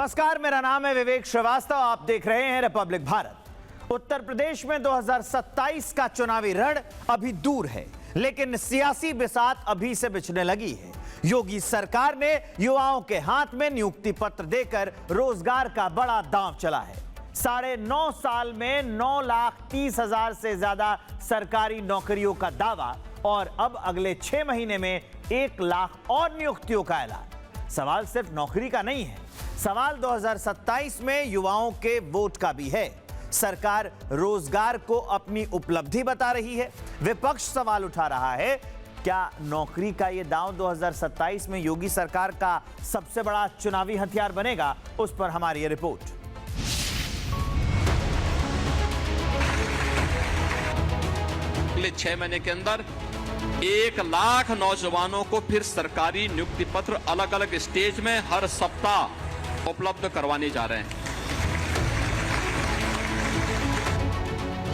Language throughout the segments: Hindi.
नमस्कार, मेरा नाम है विवेक श्रीवास्तव। आप देख रहे हैं रिपब्लिक भारत। उत्तर प्रदेश में 2027 का चुनावी रण अभी दूर है, लेकिन सियासी बिसात अभी से बिछने लगी है। योगी सरकार ने युवाओं के हाथ में नियुक्ति पत्र देकर रोजगार का बड़ा दांव चला है। 9.5 साल में 9,30,000 से ज्यादा सरकारी नौकरियों का दावा और अब अगले 6 महीने में 1 लाख और नियुक्तियों का ऐलान। सवाल सिर्फ नौकरी का नहीं है, सवाल 2027 में युवाओं के वोट का भी है। सरकार रोजगार को अपनी उपलब्धि बता रही है। विपक्ष सवाल उठा रहा है, क्या नौकरी का यह दांव 2027 में योगी सरकार का सबसे बड़ा चुनावी हथियार बनेगा? उस पर हमारी ये रिपोर्ट। अगले 6 महीने के अंदर 1 लाख नौजवानों को फिर सरकारी नियुक्ति पत्र अलग अलग स्टेज में हर सप्ताह उपलब्ध करवाने जा रहे हैं।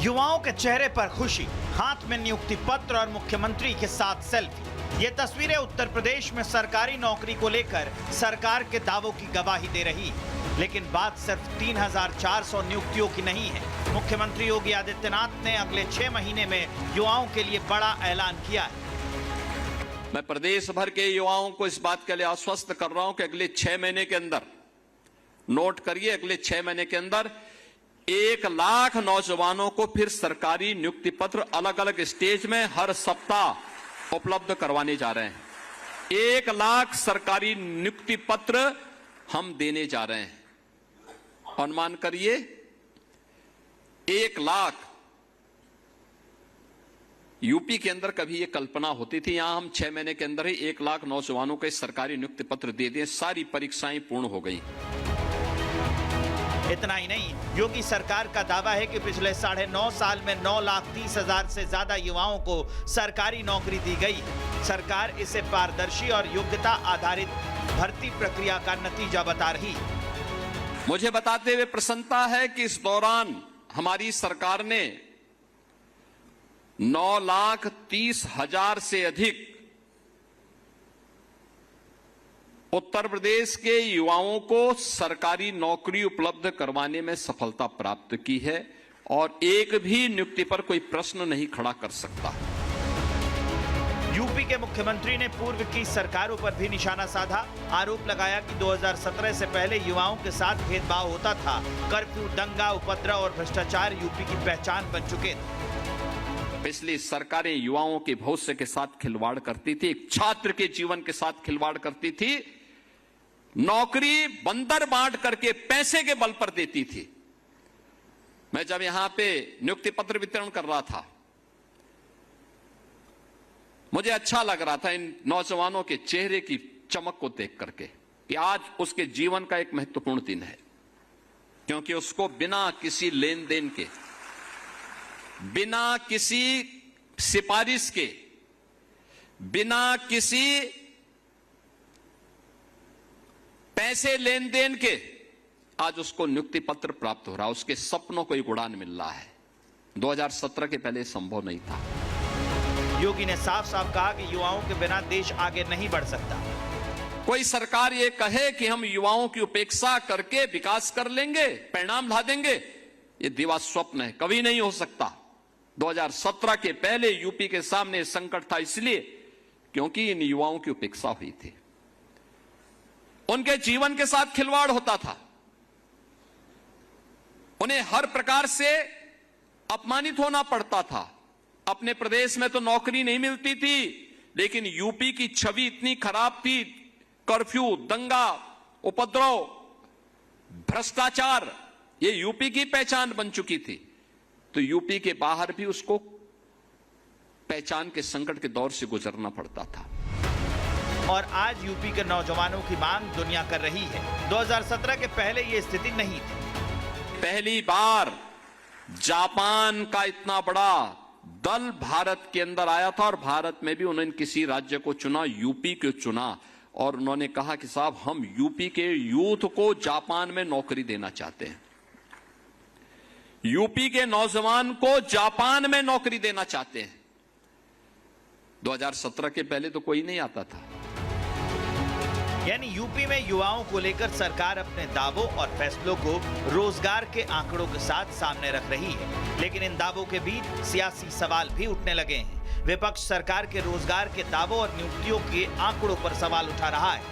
युवाओं के चेहरे पर खुशी, हाथ में नियुक्ति पत्र और मुख्यमंत्री के साथ सेल्फी। ये तस्वीरें उत्तर प्रदेश में सरकारी नौकरी को लेकर सरकार के दावों की गवाही दे रही है। लेकिन बात सिर्फ 3,400 नियुक्तियों की नहीं है। मुख्यमंत्री योगी आदित्यनाथ ने अगले 6 महीने में युवाओं के लिए बड़ा ऐलान किया है। मैं प्रदेश भर के युवाओं को इस बात के लिए आश्वस्त कर रहा हूं कि अगले 6 महीने के अंदर, नोट करिए, अगले 6 महीने के अंदर 1 लाख नौजवानों को फिर सरकारी नियुक्ति पत्र अलग अलग स्टेज में हर सप्ताह उपलब्ध करवाने जा रहे हैं। 1 लाख सरकारी नियुक्ति पत्र हम देने जा रहे हैं। अनुमान करिए, 1 लाख। यूपी के अंदर कभी ये कल्पना होती थी यहां हम 6 महीने के अंदर ही 1 लाख नौजवानों को सरकारी नियुक्ति पत्र दे दें? सारी परीक्षाएं पूर्ण हो गई। इतना ही नहीं, योगी सरकार का दावा है कि पिछले 9.5 साल में 9,30,000 से ज्यादा युवाओं को सरकारी नौकरी दी गई। सरकार इसे पारदर्शी और योग्यता आधारित भर्ती प्रक्रिया का नतीजा बता रही है। मुझे बताते हुए प्रसन्नता है कि इस दौरान हमारी सरकार ने 9,30,000 से अधिक उत्तर प्रदेश के युवाओं को सरकारी नौकरी उपलब्ध करवाने में सफलता प्राप्त की है और एक भी नियुक्ति पर कोई प्रश्न नहीं खड़ा कर सकता। यूपी के मुख्यमंत्री ने पूर्व की सरकारों पर भी निशाना साधा। आरोप लगाया कि 2017 से पहले युवाओं के साथ भेदभाव होता था। कर्फ्यू, दंगा, उपद्रव और भ्रष्टाचार यूपी की पहचान बन चुके थे। पिछली सरकारें युवाओं के भविष्य के साथ खिलवाड़ करती थी, एक छात्र के जीवन के साथ खिलवाड़ करती थी, नौकरी बंदर बांट करके पैसे के बल पर देती थी। मैं जब यहां पे नियुक्ति पत्र वितरण कर रहा था, मुझे अच्छा लग रहा था इन नौजवानों के चेहरे की चमक को देख करके कि आज उसके जीवन का एक महत्वपूर्ण दिन है, क्योंकि उसको बिना किसी लेन देन के, बिना किसी सिफारिश के, बिना किसी पैसे लेन देन के आज उसको नियुक्ति पत्र प्राप्त हो रहा है। उसके सपनों को एक उड़ान मिल रहा है। 2017 के पहले संभव नहीं था। योगी ने साफ साफ कहा कि युवाओं के बिना देश आगे नहीं बढ़ सकता। कोई सरकार ये कहे कि हम युवाओं की उपेक्षा करके विकास कर लेंगे, परिणाम ला देंगे, ये दिवा स्वप्न है, कभी नहीं हो सकता। 2017 के पहले यूपी के सामने संकट था, इसलिए क्योंकि इन युवाओं की उपेक्षा हुई थी, उनके जीवन के साथ खिलवाड़ होता था, उन्हें हर प्रकार से अपमानित होना पड़ता था। अपने प्रदेश में तो नौकरी नहीं मिलती थी, लेकिन यूपी की छवि इतनी खराब थी, कर्फ्यू, दंगा, उपद्रव, भ्रष्टाचार, ये यूपी की पहचान बन चुकी थी। तो यूपी के बाहर भी उसको पहचान के संकट के दौर से गुजरना पड़ता था। और आज यूपी के नौजवानों की मांग दुनिया कर रही है। 2017 के पहले ये स्थिति नहीं थी। पहली बार जापान का इतना बड़ा दल भारत के अंदर आया था और भारत में भी उन्होंने किसी राज्य को चुना, यूपी को चुना, और उन्होंने कहा कि साहब हम यूपी के यूथ को जापान में नौकरी देना चाहते हैं, यूपी के नौजवान को जापान में नौकरी देना चाहते हैं। 2017 के पहले तो कोई नहीं आता था। यानी यूपी में युवाओं को लेकर सरकार अपने दावों और फैसलों को रोजगार के आंकड़ों के साथ सामने रख रही है, लेकिन इन दावों के बीच सियासी सवाल भी उठने लगे हैं। विपक्ष सरकार के रोजगार के दावों और नियुक्तियों के आंकड़ों पर सवाल उठा रहा है।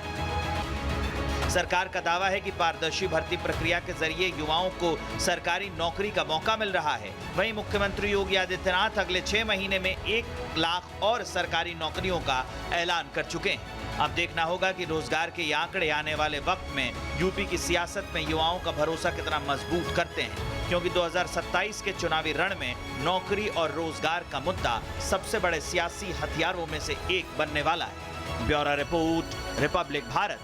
सरकार का दावा है कि पारदर्शी भर्ती प्रक्रिया के जरिए युवाओं को सरकारी नौकरी का मौका मिल रहा है। वहीं मुख्यमंत्री योगी आदित्यनाथ अगले 6 महीने में 1 लाख और सरकारी नौकरियों का ऐलान कर चुके हैं। अब देखना होगा कि रोजगार के ये आंकड़े आने वाले वक्त में यूपी की सियासत में युवाओं का भरोसा कितना मजबूत करते हैं, क्योंकि 2027 के चुनावी रण में नौकरी और रोजगार का मुद्दा सबसे बड़े सियासी हथियारों में से एक बनने वाला है। Bureau report, Republic Bharat.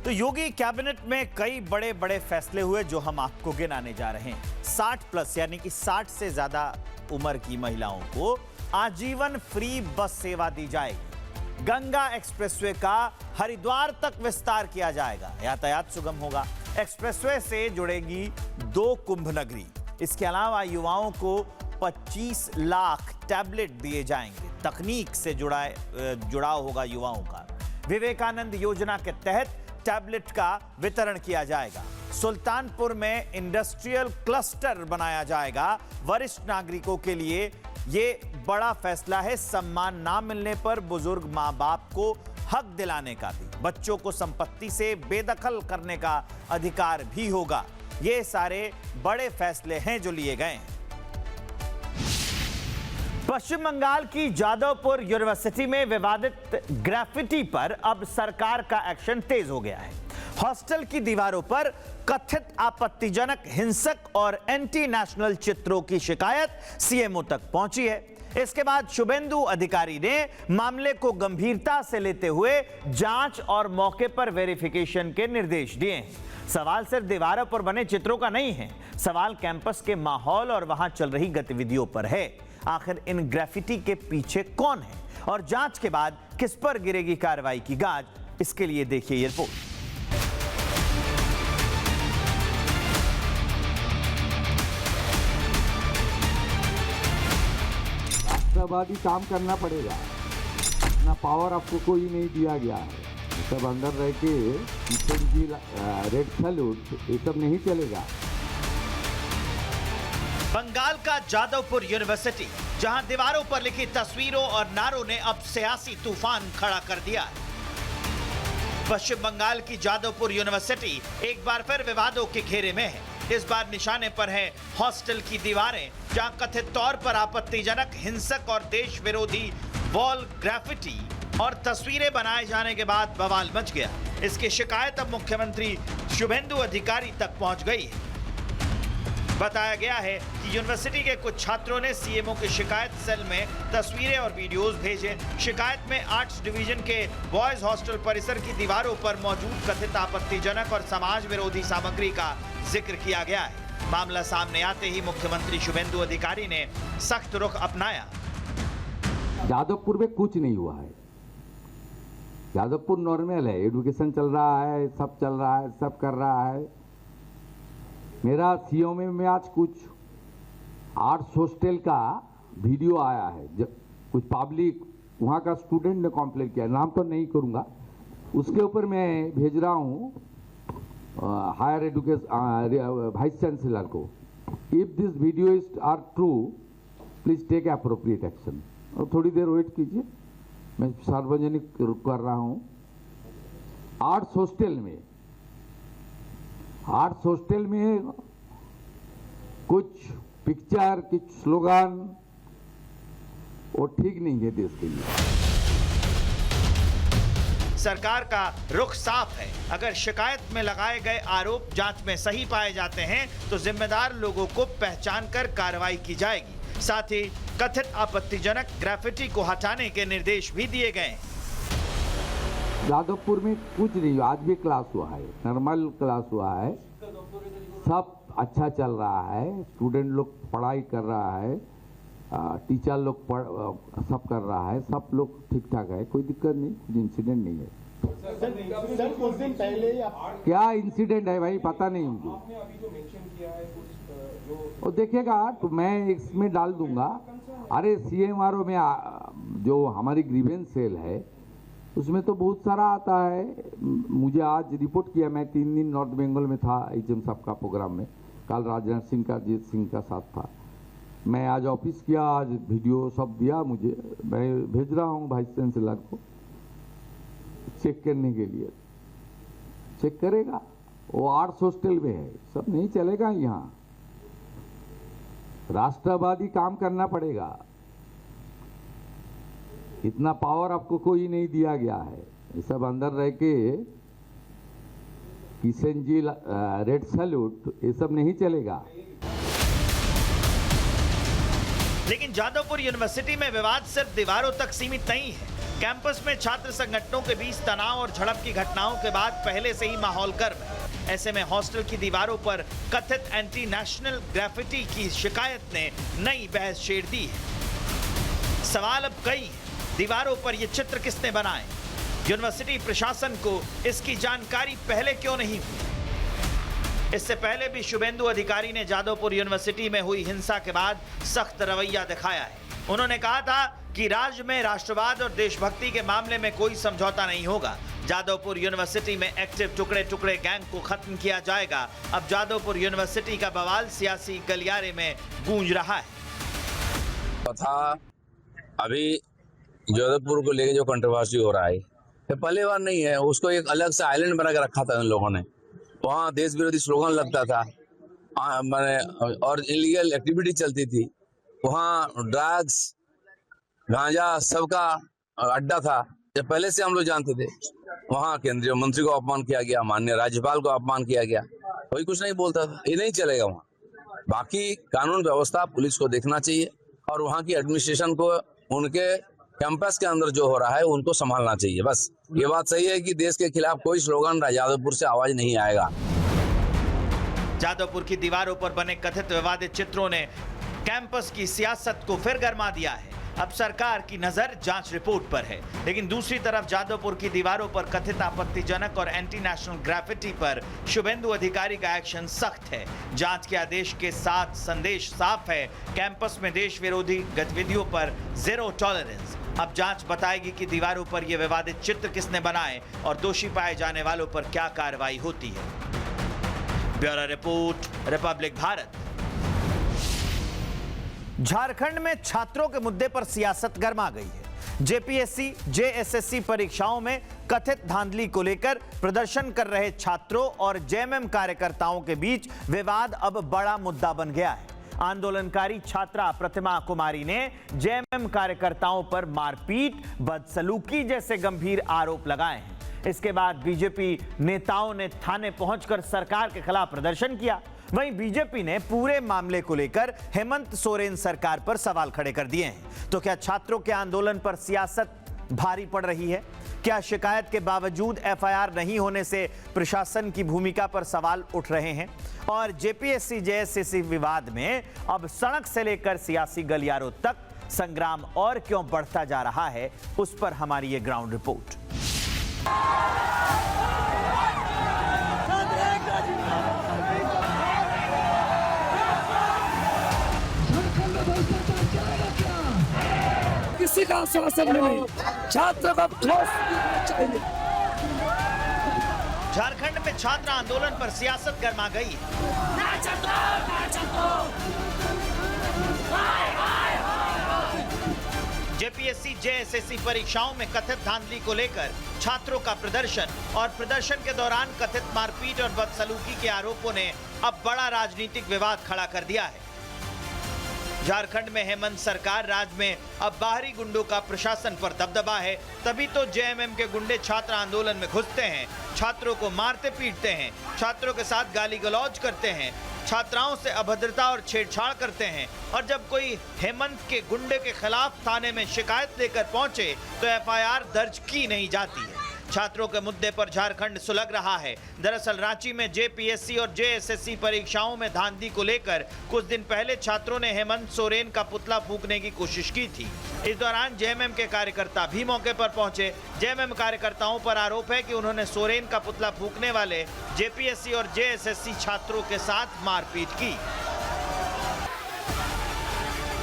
तो योगी कैबिनेट में कई बड़े बड़े फैसले हुए जो हम आपको गिनाने जा रहे हैं। 60+ यानी कि 60 से ज्यादा उम्र की महिलाओं को आजीवन फ्री बस सेवा दी जाएगी। गंगा एक्सप्रेसवे का हरिद्वार तक विस्तार किया जाएगा। यातायात सुगम होगा। एक्सप्रेसवे से जुड़ेगी 2 कुंभ नगरी। इसके अलावा युवाओं को 25 लाख टैबलेट दिए जाएंगे। तकनीक से जुड़ाव होगा युवाओं का। विवेकानंद योजना के तहत टैबलेट का वितरण किया जाएगा। सुल्तानपुर में इंडस्ट्रियल क्लस्टर बनाया जाएगा। वरिष्ठ नागरिकों के लिए ये बड़ा फैसला है। सम्मान ना मिलने पर बुजुर्ग मां बाप को हक दिलाने का भी। बच्चों को संपत्ति से बेदखल करने का अधिकार भी होगा। ये सारे बड़े फैसले हैं जो लिए गए हैं। पश्चिम बंगाल की जादवपुर यूनिवर्सिटी में विवादित ग्राफिटी पर अब सरकार का एक्शन तेज हो गया है। हॉस्टल की दीवारों पर कथित आपत्तिजनक, हिंसक और एंटी नेशनल चित्रों की शिकायत सीएमओ तक पहुंची है। इसके बाद शुभेंदु अधिकारी ने मामले को गंभीरता से लेते हुए जांच और मौके पर वेरिफिकेशन के निर्देश दिए हैं। सवाल सिर्फ दीवारों पर बने चित्रों का नहीं है, सवाल कैंपस के माहौल और वहां चल रही गतिविधियों पर है। आखिर इन ग्राफिटी के पीछे कौन है और जांच के बाद किस पर गिरेगी कार्रवाई की गाज, इसके लिए देखिए ये रिपोर्ट। राष्ट्रवादी काम करना पड़ेगा, ना पावर आपको कोई नहीं दिया गया है। सब अंदर रह के रेड सैल्यूट ये सब नहीं चलेगा। बंगाल का जादवपुर यूनिवर्सिटी, जहां दीवारों पर लिखी तस्वीरों और नारों ने अब सियासी तूफान खड़ा कर दिया। पश्चिम बंगाल की जादवपुर यूनिवर्सिटी एक बार फिर विवादों के घेरे में है। इस बार निशाने पर है हॉस्टल की दीवारें, जहां कथित तौर पर आपत्तिजनक, हिंसक और देश विरोधी वॉल ग्राफिटी और तस्वीरें बनाए जाने के बाद बवाल मच गया। इसकी शिकायत अब मुख्यमंत्री शुभेंदु अधिकारी तक पहुंच गई है। बताया गया है कि यूनिवर्सिटी के कुछ छात्रों ने सीएमओ की शिकायत सेल में तस्वीरें और वीडियोस भेजे। शिकायत में आर्ट्स डिवीजन के बॉयज हॉस्टल परिसर की दीवारों पर मौजूद कथित आपत्तिजनक और समाज विरोधी सामग्री का जिक्र किया गया है। मामला सामने आते ही मुख्यमंत्री शुभेंदु अधिकारी ने सख्त रुख अपनाया। जादवपुर में कुछ नहीं हुआ है। जादवपुर नॉर्मल है, एजुकेशन चल रहा है, सब चल रहा है, सब कर रहा है। मेरा सीओ में आज कुछ आर्ट्स हॉस्टल का वीडियो आया है। कुछ पब्लिक वहाँ का स्टूडेंट ने कंप्लेंट किया, नाम तो नहीं करूँगा, उसके ऊपर मैं भेज रहा हूँ हायर एजुकेशन वाइस चांसलर को। If this video is are true, please take appropriate action. और थोड़ी देर वेट कीजिए, मैं सार्वजनिक कर रहा हूँ। आर्ट्स हॉस्टल में कुछ पिक्चर, कुछ स्लोगन वो ठीक नहीं है देश के लिए। सरकार का रुख साफ है। अगर शिकायत में लगाए गए आरोप जांच में सही पाए जाते हैं तो जिम्मेदार लोगों को पहचान कर कार्रवाई की जाएगी। साथ ही कथित आपत्तिजनक ग्राफिटी को हटाने के निर्देश भी दिए गए। जादवपुर में कुछ नहीं, आज भी क्लास हुआ है, नॉर्मल क्लास हुआ है, सब अच्छा चल रहा है। स्टूडेंट लोग पढ़ाई कर रहा है, टीचर लोग सब कर रहा है, सब लोग ठीक ठाक है, कोई दिक्कत नहीं, कुछ इंसिडेंट नहीं है। सर कुछ दिन पहले क्या इंसिडेंट है भाई, पता नहीं मुझे। आपने अभी जो मेंशन किया है कुछ और देखिएगा तो मैं इसमें डाल दूंगा। अरे सीएमआरओ में जो हमारी ग्रीवेंस सेल है उसमें तो बहुत सारा आता है। मुझे आज रिपोर्ट किया, मैं 3 दिन नॉर्थ बंगाल में था एचएम साहब का प्रोग्राम में, कल राजनाथ सिंह का जीत सिंह का साथ था। मैं आज ऑफिस किया, आज वीडियो सब दिया मुझे, मैं भेज रहा हूँ वाइस चांसलर को चेक करने के लिए। चेक करेगा, वो आर्ट्स हॉस्टल में है, सब नहीं चलेगा यहाँ। राष्ट्रवादी काम करना पड़ेगा, इतना पावर आपको कोई नहीं दिया गया है। ये सब अंदर रह के किशन जी रेड सैल्यूट, ये सब नहीं चलेगा। लेकिन जादवपुर यूनिवर्सिटी में विवाद सिर्फ दीवारों तक सीमित नहीं है। कैंपस में छात्र संगठनों के बीच तनाव और झड़प की घटनाओं के बाद पहले से ही माहौल गर्म है। ऐसे में हॉस्टल की दीवारों पर कथित एंटी नेशनल ग्राफिटी की शिकायत ने नई बहस छेड़ दी है। सवाल अब कई हैं, दीवारों पर ये चित्र किसने बनाए? यूनिवर्सिटी प्रशासन को इसकी जानकारी पहले क्यों नहीं हुई? इससे पहले भी शुभेंदु अधिकारी ने जादवपुर यूनिवर्सिटी में हुई हिंसा के बाद सख्त रवैया दिखाया है। उन्होंने कहा था कि राज्य में राष्ट्रवाद और देशभक्ति के मामले में कोई समझौता नहीं होगा। जादवपुर यूनिवर्सिटी में एक्टिव टुकड़े टुकड़े गैंग को खत्म किया जाएगा। अब जादवपुर यूनिवर्सिटी का बवाल सियासी गलियारे में गूंज रहा है। तथा अभी जादवपुर को लेके जो कंट्रोवर्सी हो रहा है, ये पहली बार नहीं है। उसको एक अलग से आइलैंड बना के रखा था इन लोगों ने, वहाँ देश विरोधी स्लोगन लगता था, और इलीगल एक्टिविटी चलती थी वहाँ, ड्रग्स गांजा सबका अड्डा था। जब पहले से हम लोग जानते थे। वहाँ केंद्रीय मंत्री को अपमान किया गया, माननीय राज्यपाल को अपमान किया गया, कोई कुछ नहीं बोलता था। ये नहीं चलेगा वहाँ। बाकी कानून व्यवस्था पुलिस को देखना चाहिए और वहाँ की एडमिनिस्ट्रेशन को उनके कैंपस के अंदर जो हो रहा है उनको संभालना चाहिए। बस ये बात सही है कि देश के खिलाफ कोई स्लोगन जादवपुर से आवाज नहीं आएगा। जादवपुर की दीवारों पर बने कथित विवादित चित्रों ने कैंपस की सियासत को फिर गरमा दिया है। अब सरकार की नजर जांच रिपोर्ट पर है, लेकिन दूसरी तरफ जादवपुर की दीवारों पर कथित आपत्तिजनक और एंटी नेशनल ग्राफिटी पर शुभेंदु अधिकारी का एक्शन सख्त है। जांच के आदेश के साथ संदेश साफ है, कैंपस में देश विरोधी गतिविधियों पर जीरो टॉलरेंस। अब जांच बताएगी कि दीवारों पर यह विवादित चित्र किसने बनाए और दोषी पाए जाने वालों पर क्या कार्रवाई होती है। Bureau report, Republic Bharat. Jharkhand में छात्रों के मुद्दे पर सियासत गर्मा गई है। जेपीएससी, जेएसएससी परीक्षाओं में कथित धांधली को लेकर प्रदर्शन कर रहे छात्रों और जेएमएम कार्यकर्ताओं के बीच विवाद अब बड़ा मुद्दा बन गया है। आंदोलनकारी छात्रा प्रतिमा कुमारी ने जेएमएम कार्यकर्ताओं पर मारपीट, बदसलूकी जैसे गंभीर आरोप लगाए हैं। इसके बाद बीजेपी नेताओं ने थाने पहुंचकर सरकार के खिलाफ प्रदर्शन किया। वहीं बीजेपी ने पूरे मामले को लेकर हेमंत सोरेन सरकार पर सवाल खड़े कर दिए हैं। तो क्या छात्रों के आंदोलन पर सियासत भारी पड़ रही है? क्या शिकायत के बावजूद एफआईआर नहीं होने से प्रशासन की भूमिका पर सवाल उठ रहे हैं? और जेपीएससी जेएसएससी विवाद में अब सड़क से लेकर सियासी गलियारों तक संग्राम और क्यों बढ़ता जा रहा है, उस पर हमारी ये ग्राउंड रिपोर्ट। किसी का आश्वासन नहीं, छात्र को ठोस चाहिए। झारखंड में छात्र आंदोलन पर सियासत गर्मा गई है। जेपीएससी जेएसएससी परीक्षाओं में कथित धांधली को लेकर छात्रों का प्रदर्शन और प्रदर्शन के दौरान कथित मारपीट और बदसलूकी के आरोपों ने अब बड़ा राजनीतिक विवाद खड़ा कर दिया है। झारखंड में हेमंत सरकार राज में अब बाहरी गुंडों का प्रशासन पर दबदबा है, तभी तो जेएमएम के गुंडे छात्र आंदोलन में घुसते हैं, छात्रों को मारते पीटते हैं, छात्रों के साथ गाली गलौज करते हैं, छात्राओं से अभद्रता और छेड़छाड़ करते हैं। और जब कोई हेमंत के गुंडे के खिलाफ थाने में शिकायत लेकर पहुंचे तो एफआईआर दर्ज की नहीं जाती है। छात्रों के मुद्दे पर झारखंड सुलग रहा है। दरअसल रांची में जेपीएससी और जेएसएससी परीक्षाओं में धांधली को लेकर कुछ दिन पहले छात्रों ने हेमंत सोरेन का पुतला फूंकने की कोशिश की थी। इस दौरान जेएमएम के कार्यकर्ता भी मौके पर पहुंचे। जेएमएम कार्यकर्ताओं पर आरोप है कि उन्होंने सोरेन का पुतला फूंकने वाले जेपीएससी और जेएसएससी छात्रों के साथ मारपीट की।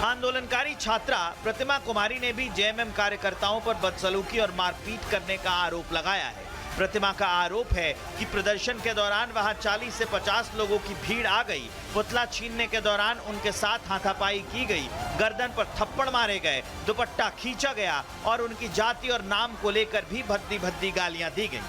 आंदोलनकारी छात्रा प्रतिमा कुमारी ने भी जेएमएम कार्यकर्ताओं पर बदसलूकी और मारपीट करने का आरोप लगाया है। प्रतिमा का आरोप है कि प्रदर्शन के दौरान वहां 40 से 50 लोगों की भीड़ आ गई। पुतला छीनने के दौरान उनके साथ हाथापाई की गई, गर्दन पर थप्पड़ मारे गए, दुपट्टा खींचा गया और उनकी जाति और नाम को लेकर भी भद्दी भद्दी गालियां दी गई।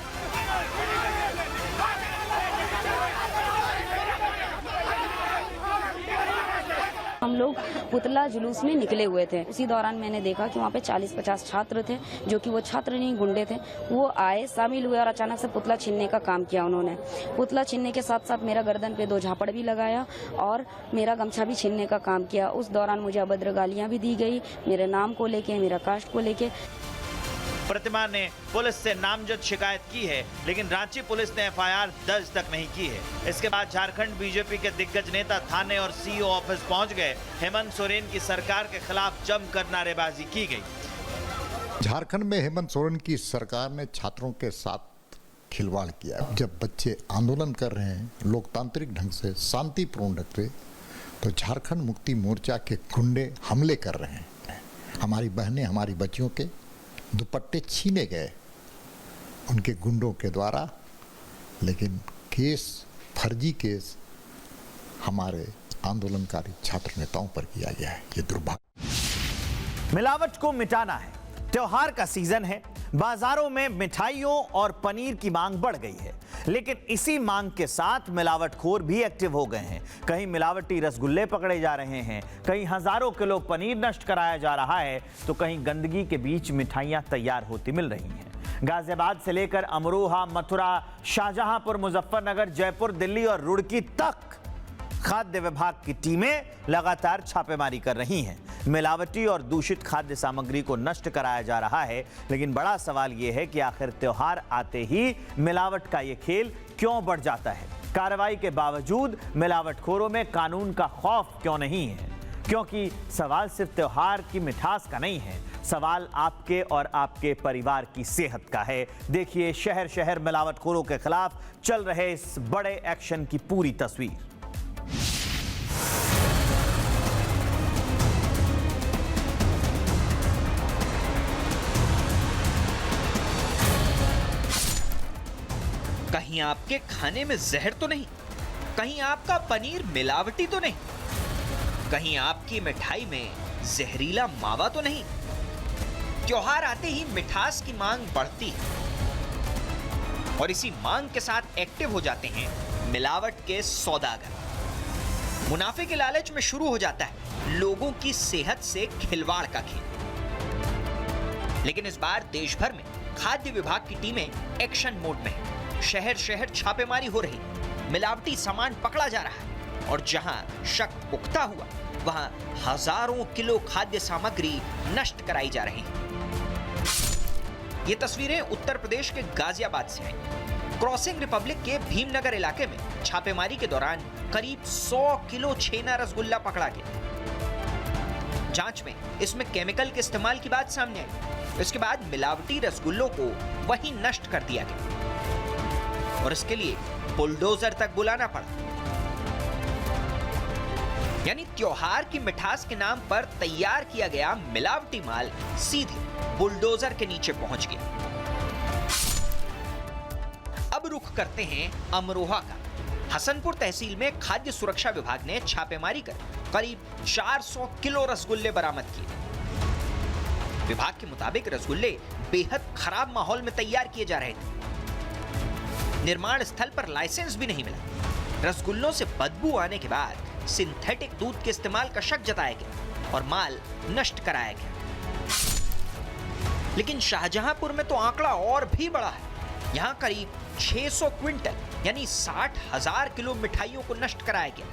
हम लोग पुतला जुलूस में निकले हुए थे। उसी दौरान मैंने देखा कि वहाँ पे 40-50 छात्र थे, जो कि वो छात्र नहीं गुंडे थे। वो आए, शामिल हुए और अचानक से पुतला छीनने का काम किया उन्होंने। पुतला छीनने के साथ साथ मेरा गर्दन पे 2 झापड़ भी लगाया और मेरा गमछा भी छीनने का काम किया। उस दौरान मुझे अभद्र गालियाँ भी दी गई, मेरे नाम को लेके, मेरा कास्ट को लेके। प्रतिमा ने पुलिस से नामजद शिकायत की है, लेकिन रांची पुलिस ने एफआईआर दर्ज तक नहीं की है। इसके बाद झारखंड बीजेपी के दिग्गज नेता थाने और सीईओ ऑफिस पहुंच गए। हेमंत सोरेन की सरकार के खिलाफ जमकर नारेबाजी की गई। झारखंड में हेमंत सोरेन की सरकार ने छात्रों के साथ खिलवाड़ किया। जब बच्चे आंदोलन कर रहे हैं लोकतांत्रिक ढंग से, शांतिपूर्ण ढंग से, तो झारखंड मुक्ति मोर्चा के गुंडे हमले कर रहे हैं। हमारी बहनें, हमारी बच्चियों के दुपट्टे छीने गए उनके गुंडों के द्वारा, लेकिन केस, फर्जी केस हमारे आंदोलनकारी छात्र नेताओं पर किया गया है। ये दुर्भाग्य। मिलावट को मिटाना है। त्योहार का सीजन है, बाजारों में मिठाइयों और पनीर की मांग बढ़ गई है, लेकिन इसी मांग के साथ मिलावटखोर भी एक्टिव हो गए हैं। कहीं मिलावटी रसगुल्ले पकड़े जा रहे हैं, कहीं हजारों किलो पनीर नष्ट कराया जा रहा है, तो कहीं गंदगी के बीच मिठाइयां तैयार होती मिल रही हैं। गाजियाबाद से लेकर अमरोहा, मथुरा, शाहजहांपुर, मुजफ्फरनगर, जयपुर, दिल्ली और रुड़की तक खाद्य विभाग की टीमें लगातार छापेमारी कर रही हैं। मिलावटी और दूषित खाद्य सामग्री को नष्ट कराया जा रहा है, लेकिन बड़ा सवाल यह है कि आखिर त्योहार आते ही मिलावट का यह खेल क्यों बढ़ जाता है। कार्रवाई के बावजूद मिलावटखोरों में कानून का खौफ क्यों नहीं है? क्योंकि सवाल सिर्फ त्योहार की मिठास का नहीं है, सवाल आपके और आपके परिवार की सेहत का है। देखिए शहर शहर मिलावटखोरों के खिलाफ चल रहे इस बड़े एक्शन की पूरी तस्वीर। कहीं आपके खाने में जहर तो नहीं, कहीं आपका पनीर मिलावटी तो नहीं, कहीं आपकी मिठाई में जहरीला मावा तो नहीं। त्योहार आते ही मिठास की मांग बढ़ती है और इसी मांग के साथ एक्टिव हो जाते हैं मिलावट के सौदागर। मुनाफे के लालच में शुरू हो जाता है लोगों की सेहत से खिलवाड़ का खेल। लेकिन इस बार देश भर में खाद्य विभाग की टीमें एक्शन मोड में है। शहर शहर छापेमारी हो रही, मिलावटी सामान पकड़ा जा रहा है और जहां शक पुख्ता हुआ वहां हजारों किलो खाद्य सामग्री नष्ट कराई जा रही है। ये तस्वीरें उत्तर प्रदेश के गाजियाबाद से हैं। क्रॉसिंग रिपब्लिक के भीमनगर इलाके में छापेमारी के दौरान करीब 100 किलो छेना रसगुल्ला पकड़ा गया। जांच में इसमें केमिकल के इस्तेमाल की बात सामने आई। इसके बाद मिलावटी रसगुल्लों को वहीं नष्ट कर दिया गया और इसके लिए बुलडोजर तक बुलाना पड़ा। यानी त्योहार की मिठास के नाम पर तैयार किया गया मिलावटी माल सीधे बुलडोजर के नीचे पहुंच गया। अब रुख करते हैं अमरोहा का। हसनपुर तहसील में खाद्य सुरक्षा विभाग ने छापेमारी कर करीब 400 किलो रसगुल्ले बरामद किए। विभाग के मुताबिक रसगुल्ले बेहद खराब माहौल में तैयार किए जा रहे थे। निर्माण स्थल पर लाइसेंस भी नहीं मिला। रसगुल्लों से बदबू आने के बाद सिंथेटिक दूध के इस्तेमाल का शक जताया गया और माल नष्ट कराया गया। लेकिन शाहजहांपुर में तो आंकड़ा और भी बड़ा है। यहां करीब 600 क्विंटल यानी 60,000 किलो मिठाइयों को नष्ट कराया गया।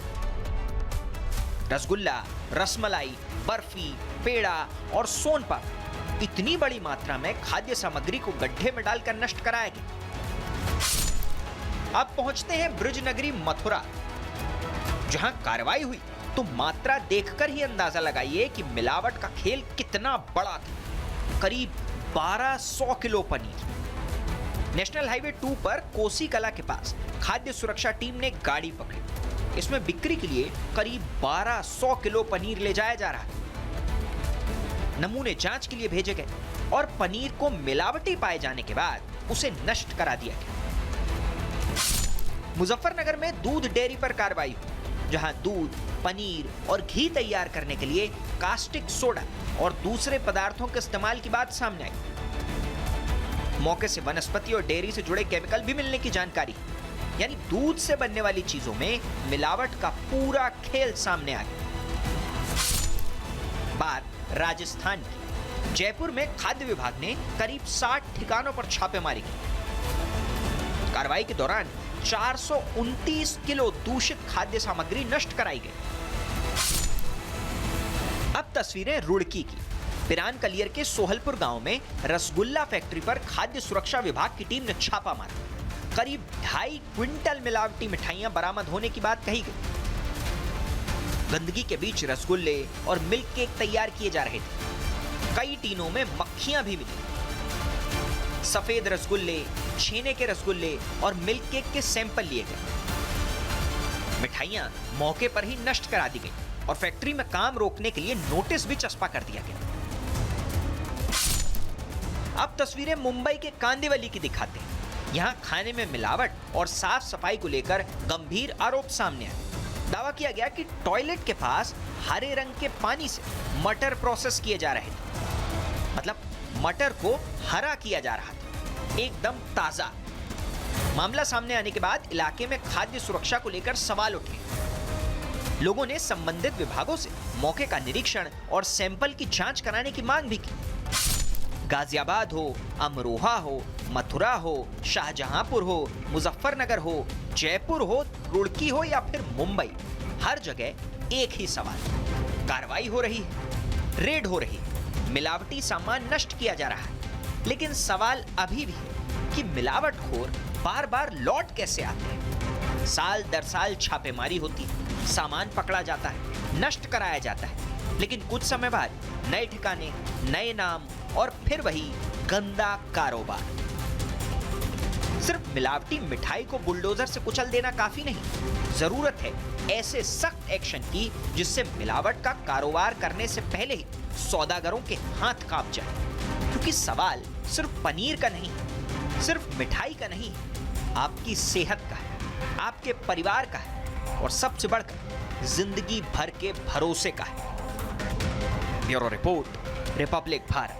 रसगुल्ला, रसमलाई, बर्फी, पेड़ा और सोनपापड़ी, इतनी बड़ी मात्रा में खाद्य सामग्री को गड्ढे में डालकर नष्ट कराया गया। अब पहुंचते हैं ब्रजनगरी मथुरा, जहां कार्रवाई हुई तो मात्रा देखकर ही अंदाजा लगाइए कि मिलावट का खेल कितना बड़ा था। करीब 1200 किलो पनीर। नेशनल हाईवे 2 पर कोसी कला के पास खाद्य सुरक्षा टीम ने गाड़ी पकड़ी। इसमें बिक्री के लिए करीब 1200 किलो पनीर ले जाया जा रहा है। नमूने जांच के लिए भेजे गए और पनीर को मिलावटी पाए जाने के बाद उसे नष्ट करा दिया गया। मुजफ्फरनगर में दूध डेयरी पर कार्रवाई हुई, जहां दूध, पनीर और घी तैयार करने के लिए कास्टिक सोडा और दूसरे पदार्थों के इस्तेमाल की बात सामने आई। मौके से वनस्पति और डेयरी से जुड़े केमिकल भी मिलने की जानकारी, यानी दूध से बनने वाली चीजों में मिलावट का पूरा खेल सामने आ गया। बात राजस्थान की। जयपुर में खाद्य विभाग ने करीब 60 ठिकानों पर छापेमारी की। कार्रवाई के दौरान 429 किलो दूषित खाद्य सामग्री नष्ट कराई गई। अब तस्वीरें रुड़की की। पिरान कलियर के सोहलपुर गांव में रसगुल्ला फैक्ट्री पर खाद्य सुरक्षा विभाग की टीम ने छापा मारा। करीब 2.5 क्विंटल मिलावटी मिठाइयां बरामद होने की बात कही गई। गंदगी के बीच रसगुल्ले और मिल्क केक तैयार किए जा रहे थे। कई टीनों में मक्खियां भी मिली। सफेद रसगुल्ले, छेने के रसगुल्ले और मिल्क केक के सैंपल लिए गए। मिठाइयां मौके पर ही नष्ट करा दी गई और फैक्ट्री में काम रोकने के लिए नोटिस भी चस्पा कर दिया गया। अब तस्वीरें मुंबई के कांदिवली की दिखाते हैं। यहां खाने में मिलावट और साफ सफाई को लेकर गंभीर आरोप सामने आए। दावा किया गया कि टॉयलेट के पास हरे रंग के पानी से मटर प्रोसेस किए जा रहे थे। मतलब मटर को हरा किया जा रहा था, एकदम ताजा। मामला सामने आने के बाद इलाके में खाद्य सुरक्षा को लेकर सवाल उठे। लोगों ने संबंधित विभागों से मौके का निरीक्षण और सैंपल की जांच कराने की मांग भी की। गाजियाबाद हो, अमरोहा हो, मथुरा हो, शाहजहांपुर हो, मुजफ्फरनगर हो, जयपुर हो, रुड़की हो या फिर मुंबई, हर जगह एक ही सवाल। कार्रवाई हो रही है, रेड हो रही है, मिलावटी सामान नष्ट किया जा रहा है, लेकिन सवाल अभी भी है कि मिलावटखोर बार बार लौट कैसे आते हैं। साल दर साल छापेमारी होती है, सामान पकड़ा जाता है, नष्ट कराया जाता है, लेकिन कुछ समय बाद नए ठिकाने, नए नाम और फिर वही गंदा कारोबार। सिर्फ मिलावटी मिठाई को बुलडोजर से कुचल देना काफी नहीं, जरूरत है ऐसे सख्त एक्शन की जिससे मिलावट का कारोबार करने से पहले ही सौदागरों के हाथ कांप जाए। क्योंकि सवाल सिर्फ पनीर का नहीं, सिर्फ मिठाई का नहीं, आपकी सेहत का है, आपके परिवार का है और सबसे बढ़कर जिंदगी भर के भरोसे का है। Bureau report, Republic Bharat.